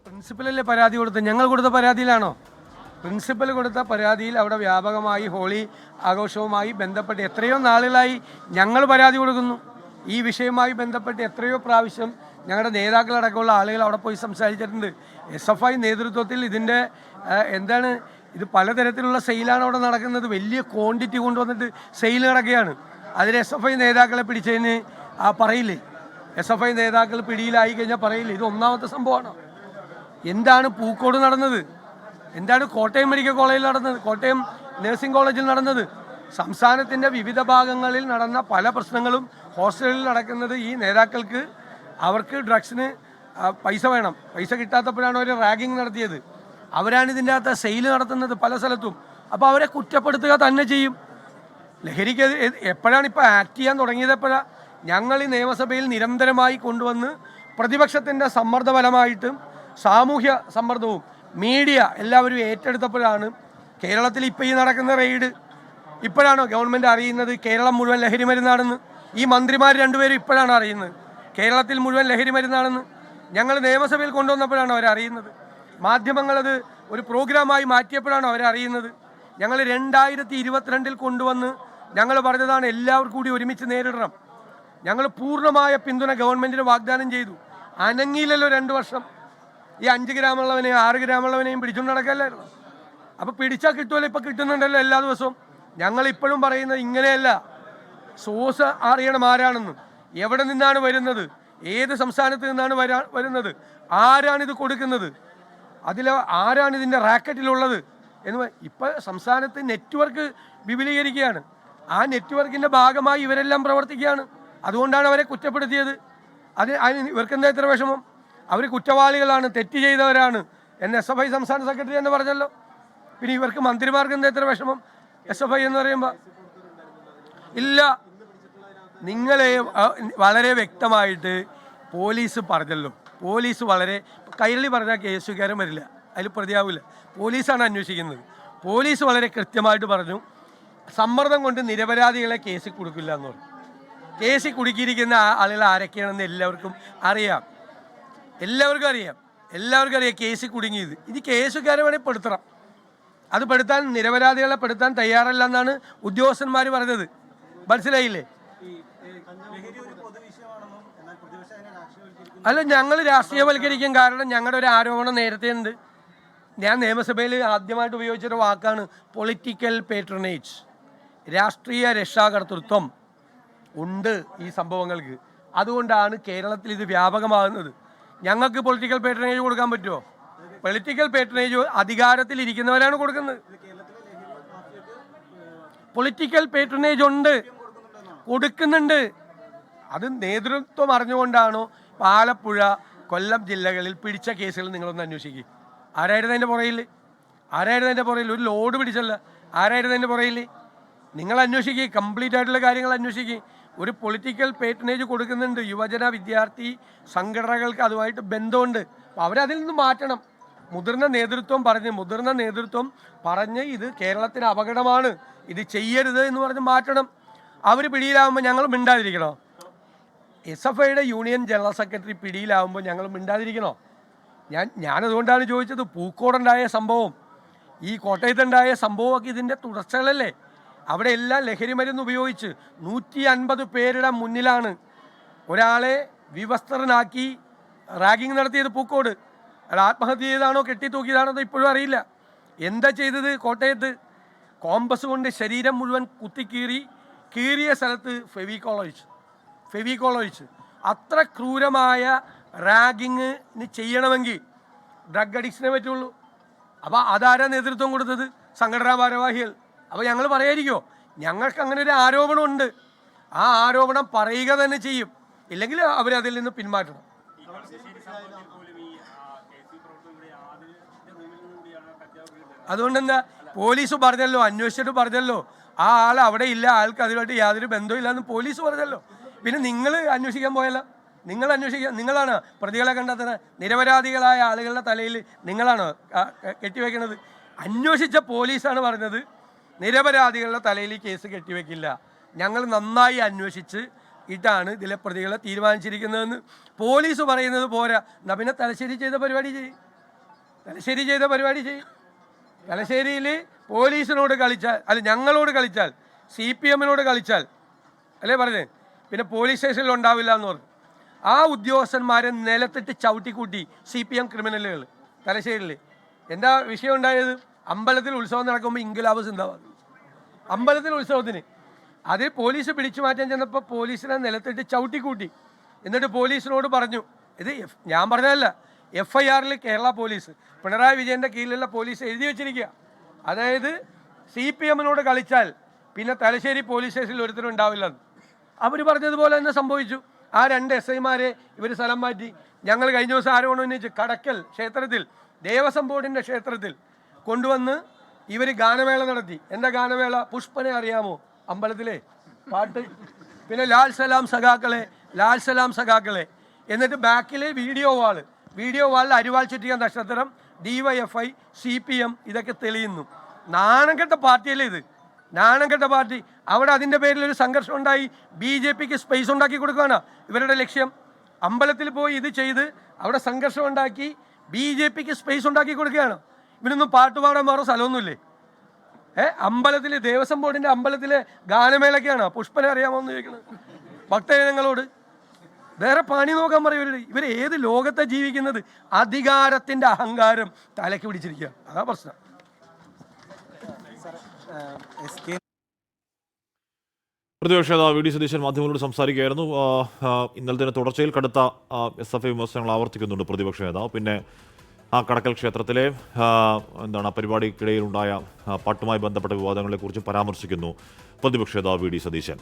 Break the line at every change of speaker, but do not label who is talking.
പ്രിൻസിപ്പലല്ലേ പരാതി കൊടുത്തത്? ഞങ്ങൾ കൊടുത്ത പരാതിയിലാണോ? പ്രിൻസിപ്പൽ കൊടുത്ത പരാതിയിൽ അവിടെ വ്യാപകമായി ഹോളി ആഘോഷവുമായി ബന്ധപ്പെട്ട് എത്രയോ നാളുകളായി ഞങ്ങൾ പരാതി കൊടുക്കുന്നു. ഈ വിഷയവുമായി ബന്ധപ്പെട്ട് എത്രയോ പ്രാവശ്യം ഞങ്ങളുടെ നേതാക്കളടക്കമുള്ള ആളുകൾ അവിടെ പോയി സംസാരിച്ചിട്ടുണ്ട്. SFI നേതൃത്വത്തിൽ ഇതിൻ്റെ എന്താണ് ഇത് പലതരത്തിലുള്ള സെയിലാണ് അവിടെ നടക്കുന്നത്. വലിയ ക്വാണ്ടിറ്റി കൊണ്ടുവന്നിട്ട് സെയിൽ നടക്കുകയാണ്. അതിന് SFI നേതാക്കളെ പിടിച്ചതിന് പറയില്ലേ? SFI നേതാക്കൾ പിടിയിലായി കഴിഞ്ഞാൽ പറയില്ലേ? ഇത് ഒന്നാമത്തെ സംഭവമാണ്. എന്താണ് പൂക്കോട് നടന്നത്? എന്താണ് കോട്ടയം മെഡിക്കൽ കോളേജിൽ നടന്നത്? കോട്ടയം നഴ്സിംഗ് കോളേജിൽ നടന്നത്? സംസ്ഥാനത്തിൻ്റെ വിവിധ ഭാഗങ്ങളിൽ നടന്ന പല പ്രശ്നങ്ങളും ഹോസ്റ്റലിൽ നടക്കുന്നത് ഈ നേതാക്കൾക്ക് അവർക്ക് ഡ്രഗ്സിന് പൈസ വേണം. പൈസ കിട്ടാത്തപ്പോഴാണ് അവർ റാഗിങ് നടത്തിയത്. അവരാണ് ഇതിൻ്റെ അകത്ത് സെയിൽ നടത്തുന്നത് പല സ്ഥലത്തും. അപ്പോൾ അവരെ കുറ്റപ്പെടുത്തുക തന്നെ ചെയ്യും. ലഹരിക്ക് എപ്പോഴാണ് ഇപ്പോൾ ആക്ട് ചെയ്യാൻ തുടങ്ങിയത്? എപ്പോഴാണ്? ഞങ്ങൾ ഈ നിയമസഭയിൽ നിരന്തരമായി കൊണ്ടുവന്ന് പ്രതിപക്ഷത്തിൻ്റെ സമ്മർദ്ദ ഫലമായിട്ടും സാമൂഹ്യ സമ്മർദ്ദവും മീഡിയ എല്ലാവരും ഏറ്റെടുത്തപ്പോഴാണ് കേരളത്തിൽ ഇപ്പോൾ ഈ നടക്കുന്ന റെയ്ഡ്. ഇപ്പോഴാണോ ഗവൺമെൻറ് അറിയുന്നത് കേരളം മുഴുവൻ ലഹരി മരുന്നാണെന്ന്? ഈ മന്ത്രിമാർ രണ്ടുപേരും ഇപ്പോഴാണ് അറിയുന്നത് കേരളത്തിൽ മുഴുവൻ ലഹരി മരുന്നാണെന്ന്. ഞങ്ങൾ നിയമസഭയിൽ കൊണ്ടുവന്നപ്പോഴാണ് അവരറിയുന്നത്. മാധ്യമങ്ങളത് ഒരു പ്രോഗ്രാമായി മാറ്റിയപ്പോഴാണ് അവരറിയുന്നത്. ഞങ്ങൾ 2022 കൊണ്ടുവന്ന് ഞങ്ങൾ പറഞ്ഞതാണ് എല്ലാവർക്കും കൂടി ഒരുമിച്ച് നേരിടണം. ഞങ്ങൾ പൂർണ്ണമായ പിന്തുണ ഗവൺമെൻറ്റിന് വാഗ്ദാനം ചെയ്തു. അനങ്ങിയില്ലല്ലോ 2 വർഷം. ഈ 5 ഗ്രാമുള്ളവനെയും 6 ഗ്രാമുള്ളവനെയും പിടിച്ചുകൊണ്ട് നടക്കല്ലായിരുന്നു. അപ്പോൾ പിടിച്ചാൽ കിട്ടുമല്ലോ, ഇപ്പോൾ കിട്ടുന്നുണ്ടല്ലോ എല്ലാ ദിവസവും. ഞങ്ങളിപ്പോഴും പറയുന്നത് ഇങ്ങനെയല്ല. സോഴ്സ് അറിയണം ആരാണെന്ന്, എവിടെ നിന്നാണ് വരുന്നത്, ഏത് സംസ്ഥാനത്ത് നിന്നാണ് വരുന്നത്, ആരാണിത് കൊടുക്കുന്നത്, അതിൽ ആരാണ് ഇതിൻ്റെ റാക്കറ്റിലുള്ളത് എന്ന്. ഇപ്പോൾ സംസ്ഥാനത്ത് നെറ്റ്വർക്ക് വിപുലീകരിക്കുകയാണ്. ആ നെറ്റ്വർക്കിൻ്റെ ഭാഗമായി ഇവരെല്ലാം പ്രവർത്തിക്കുകയാണ്. അതുകൊണ്ടാണ് അവരെ കുറ്റപ്പെടുത്തിയത്. അതിന് ഇവർക്കെന്താ ഇത്ര വിഷമം? അവർ കുറ്റവാളികളാണ്, തെറ്റ് ചെയ്തവരാണ് എന്ന് SFI സംസ്ഥാന സെക്രട്ടറി തന്നെ പറഞ്ഞല്ലോ. പിന്നെ ഇവർക്ക് മന്ത്രിമാർക്ക് എന്താ ഇത്ര വിഷമം? SFI എന്ന് പറയുമ്പോൾ ഇല്ല. നിങ്ങളെ വളരെ വ്യക്തമായിട്ട് പോലീസ് പറഞ്ഞല്ലോ. പോലീസ് വളരെ കൈരളി പറഞ്ഞാൽ കേസുകാരൻ വരില്ല, അതിൽ പ്രതിയാവില്ല. പോലീസാണ് അന്വേഷിക്കുന്നത്. പോലീസ് വളരെ കൃത്യമായിട്ട് പറഞ്ഞു, സമ്മർദ്ദം കൊണ്ട് നിരപരാധികളെ കേസിൽ കൊടുക്കില്ല എന്ന് പറഞ്ഞു. കേസിൽ കുടുക്കിയിരിക്കുന്ന ആളുകൾ ആരൊക്കെയാണെന്ന് എല്ലാവർക്കും അറിയാം. എല്ലാവർക്കും അറിയാം കേസിൽ കുടുങ്ങിയത്. ഇനി കേസുകാരെ വേണേൽ പെടുത്തണം. അത് പെടുത്താൻ നിരപരാധികളെ പെടുത്താൻ തയ്യാറല്ല എന്നാണ് ഉദ്യോഗസ്ഥന്മാർ പറഞ്ഞത്. മനസ്സിലായില്ലേ? അല്ല, ഞങ്ങൾ രാഷ്ട്രീയവൽക്കരിക്കും. കാരണം ഞങ്ങളുടെ ഒരു ആരോപണം നേരത്തെ ഉണ്ട്. ഞാൻ നിയമസഭയിൽ ആദ്യമായിട്ട് ഉപയോഗിച്ചൊരു വാക്കാണ് പൊളിറ്റിക്കൽ പേട്രണേജ്. രാഷ്ട്രീയ രക്ഷാകർതൃത്വം ഉണ്ട് ഈ സംഭവങ്ങൾക്ക്. അതുകൊണ്ടാണ് കേരളത്തിൽ ഇത് വ്യാപകമാകുന്നത്. ഞങ്ങൾക്ക് പൊളിറ്റിക്കൽ പേട്രണേജ് കൊടുക്കാൻ പറ്റുമോ? പൊളിറ്റിക്കൽ പേട്രണേജ് അധികാരത്തിൽ ഇരിക്കുന്നവരാണ് കൊടുക്കുന്നത്. പൊളിറ്റിക്കൽ പേട്രണേജ് ഉണ്ട്, കൊടുക്കുന്നുണ്ട്. അത് നേതൃത്വം അറിഞ്ഞുകൊണ്ടാണോ? ആലപ്പുഴ, കൊല്ലം ജില്ലകളിൽ പിടിച്ച കേസുകൾ നിങ്ങളൊന്ന് അന്വേഷിക്കുക. ആരായിരുന്നു അതിൻ്റെ പുറയിൽ? ഒരു ലോഡ് പിടിച്ചല്ല. ആരായിരുന്നു അതിൻ്റെ പുറയിൽ? നിങ്ങൾ അന്വേഷിക്കുക. കംപ്ലീറ്റ് ആയിട്ടുള്ള കാര്യങ്ങൾ അന്വേഷിക്കുക. ഒരു പൊളിറ്റിക്കൽ പേട്രണേജ് കൊടുക്കുന്നുണ്ട്. യുവജന വിദ്യാർത്ഥി സംഘടനകൾക്ക് അതുമായിട്ട് ബന്ധമുണ്ട്. അപ്പോൾ അവരതിൽ നിന്ന് മാറ്റണം. മുതിർന്ന നേതൃത്വം പറഞ്ഞ് ഇത് കേരളത്തിന് അപകടമാണ്, ഇത് ചെയ്യരുത് എന്ന് പറഞ്ഞ് മാറ്റണം. അവർ പിടിയിലാവുമ്പോൾ ഞങ്ങൾ മിണ്ടാതിരിക്കണോ? SFIയുടെ യൂണിയൻ ജനറൽ സെക്രട്ടറി പിടിയിലാവുമ്പോൾ ഞങ്ങൾ മിണ്ടാതിരിക്കണോ? ഞാനതുകൊണ്ടാണ് ചോദിച്ചത്. പൂക്കോടുണ്ടായ സംഭവം, ഈ കോട്ടയത്തുണ്ടായ സംഭവമൊക്കെ ഇതിൻ്റെ തുടർച്ചകളല്ലേ? അവിടെ എല്ലാം ലഹരി മരുന്ന് ഉപയോഗിച്ച് 150 പേരുടെ മുന്നിലാണ് ഒരാളെ വിവസ്ത്രനാക്കി റാഗിങ് നടത്തിയത്. പൂക്കോട് അയാൾ ആത്മഹത്യ ചെയ്താണോ കെട്ടിത്തൂക്കിയതാണോ ഇപ്പോഴും അറിയില്ല. എന്താ ചെയ്തത്? കോട്ടയത്ത് കോമ്പസ് കൊണ്ട് ശരീരം മുഴുവൻ കീറിയ സ്ഥലത്ത് ഫെവിക്കോൾ ഒഴിച്ച്. അത്ര ക്രൂരമായ റാഗിങ്ങിന് ചെയ്യണമെങ്കിൽ ഡ്രഗ് അഡിക്ഷനെ പറ്റുള്ളൂ. അപ്പോൾ അതാരാ നേതൃത്വം കൊടുത്തത്? സംഘടനാ ഭാരവാഹികൾ. അപ്പോൾ ഞങ്ങൾ പറയാതിരിക്കുമോ? ഞങ്ങൾക്ക് അങ്ങനെ ഒരു ആരോപണമുണ്ട്. ആ ആരോപണം പറയുക തന്നെ ചെയ്യും. ഇല്ലെങ്കിൽ അവരതിൽ നിന്ന് പിന്മാറ്റണം. അതുകൊണ്ടെന്താ? പോലീസ് പറഞ്ഞല്ലോ, അന്വേഷിച്ചിട്ട് പറഞ്ഞല്ലോ, ആ ആൾ അവിടെ ഇല്ല, ആൾക്ക് അതുമായിട്ട് യാതൊരു ബന്ധവും എന്ന് പോലീസ് പറഞ്ഞല്ലോ. പിന്നെ നിങ്ങൾ അന്വേഷിക്കാൻ പോയല്ലോ. നിങ്ങളാണ് പ്രതികളെ കണ്ടെത്തുന്നത്. നിരപരാധികളായ ആളുകളുടെ തലയിൽ നിങ്ങളാണ് കെട്ടിവെക്കുന്നത്. അന്വേഷിച്ച പോലീസാണ് പറഞ്ഞത് നിരപരാധികളുടെ തലയിൽ കേസ് കെട്ടിവെക്കില്ല, ഞങ്ങൾ നന്നായി അന്വേഷിച്ച് ഇട്ടാണ് ഇതിലെ പ്രതികളെ തീരുമാനിച്ചിരിക്കുന്നതെന്ന് പോലീസ് പറയുന്നത് പോരാ. എന്നാൽ പിന്നെ തലശ്ശേരി ചെയ്ത പരിപാടി ചെയ്യും. തലശ്ശേരി ചെയ്ത പരിപാടി ചെയ്യും. തലശ്ശേരിയിൽ പോലീസിനോട് കളിച്ചാൽ, അല്ല ഞങ്ങളോട് കളിച്ചാൽ, CPM-നോട് കളിച്ചാൽ അല്ലേ പറഞ്ഞേ, പിന്നെ പോലീസ് സ്റ്റേഷനിൽ ഉണ്ടാവില്ല എന്ന് പറഞ്ഞു. ആ ഉദ്യോഗസ്ഥന്മാരെ നിലത്തിട്ട് ചവിട്ടിക്കൂട്ടി CPM ക്രിമിനലുകൾ തലശ്ശേരിയിൽ. എന്താ വിഷയം ഉണ്ടായത്? അമ്പലത്തിൽ ഉത്സവം നടക്കുമ്പോൾ ഇൻക്ലാബ് സിന്ദാബാദ്, അമ്പലത്തിൽ ഉത്സവത്തിന്. അതിൽ പോലീസ് പിടിച്ചു മാറ്റാൻ ചെന്നപ്പോൾ പോലീസിനെ നിലത്തിട്ട് ചവിട്ടിക്കൂട്ടി. എന്നിട്ട് പോലീസിനോട് പറഞ്ഞു, ഇത് ഞാൻ പറഞ്ഞതല്ല, FIR-ൽ കേരള പോലീസ്, പിണറായി വിജയൻ്റെ കീഴിലുള്ള പോലീസ് എഴുതി വെച്ചിരിക്കുക. അതായത് CPM-നോട് കളിച്ചാൽ പിന്നെ തലശ്ശേരി പോലീസ് സ്റ്റേഷനിൽ ഒരുത്തരും ഉണ്ടാവില്ലെന്ന്. അവർ പറഞ്ഞതുപോലെ തന്നെ സംഭവിച്ചു. ആ 2 SI-മാരെ ഇവർ സ്ഥലം മാറ്റി. ഞങ്ങൾ കഴിഞ്ഞ ദിവസം ആരോപണം ഉന്നയിച്ച് കടക്കൽ ക്ഷേത്രത്തിൽ, ദേവസ്വം ബോർഡിൻ്റെ ക്ഷേത്രത്തിൽ കൊണ്ടുവന്ന് ഇവർ ഗാനമേള നടത്തി. എന്താ ഗാനമേള? പുഷ്പനെ അറിയാമോ? അമ്പലത്തിലെ പാട്ട്. പിന്നെ ലാൽ സലാം സഖാക്കളെ, ലാൽ സലാം സഖാക്കളെ. എന്നിട്ട് ബാക്കിലെ വീഡിയോ വാളിൽ അരിവാൾ ചുറ്റിയ നക്ഷത്രം, DYFI, CPM ഇതൊക്കെ തെളിയുന്നു. നാണം കെട്ട പാർട്ടിയല്ലേ ഇത്, നാണം കെട്ട പാർട്ടി. അവിടെ അതിൻ്റെ പേരിൽ ഒരു സംഘർഷം ഉണ്ടായി. BJPക്ക് സ്പേസ് ഉണ്ടാക്കി കൊടുക്കുകയാണ് ഇവരുടെ ലക്ഷ്യം. അമ്പലത്തിൽ പോയി ഇത് ചെയ്ത് അവിടെ സംഘർഷം ഉണ്ടാക്കി BJPക്ക് സ്പേസ് ഉണ്ടാക്കി കൊടുക്കുകയാണ്. ഇവരൊന്നും പാട്ടുപാടാൻ വേറെ സ്ഥലമൊന്നുമില്ലേ? അമ്പലത്തിൽ, ദേവസ്വം ബോർഡിൻ്റെ അമ്പലത്തിലെ ഗാനമേളയ്ക്കാണ് പുഷ്പനെ അറിയാമോ എന്ന് ചോദിക്കുന്നത് ഭക്തജനങ്ങളോട്. വേറെ പണി നോക്കാൻ പറയും. ഇവർ ഏത് ലോകത്തെ ജീവിക്കുന്നത്? അധികാരത്തിൻ്റെ അഹങ്കാരം തലയ്ക്ക് പിടിച്ചിരിക്കുക, അതാ പ്രശ്നം.
പ്രതിപക്ഷ നേതാവ് VD സതീശൻ മാധ്യമങ്ങളോട് സംസാരിക്കുകയായിരുന്നു. ഇന്നലത്തെ തുടർച്ചയിൽ കടുത്ത SFI വിമർശനങ്ങൾ ആവർത്തിക്കുന്നുണ്ട് പ്രതിപക്ഷ നേതാവ്. പിന്നെ ആ കടക്കൽ ക്ഷേത്രത്തിലെ പരിപാടിക്കിടയിലുണ്ടായ പാട്ടുമായി ബന്ധപ്പെട്ട വിവാദങ്ങളെക്കുറിച്ച് പരാമർശിക്കുന്നു പ്രതിപക്ഷ നേതാവ് VD സതീശൻ.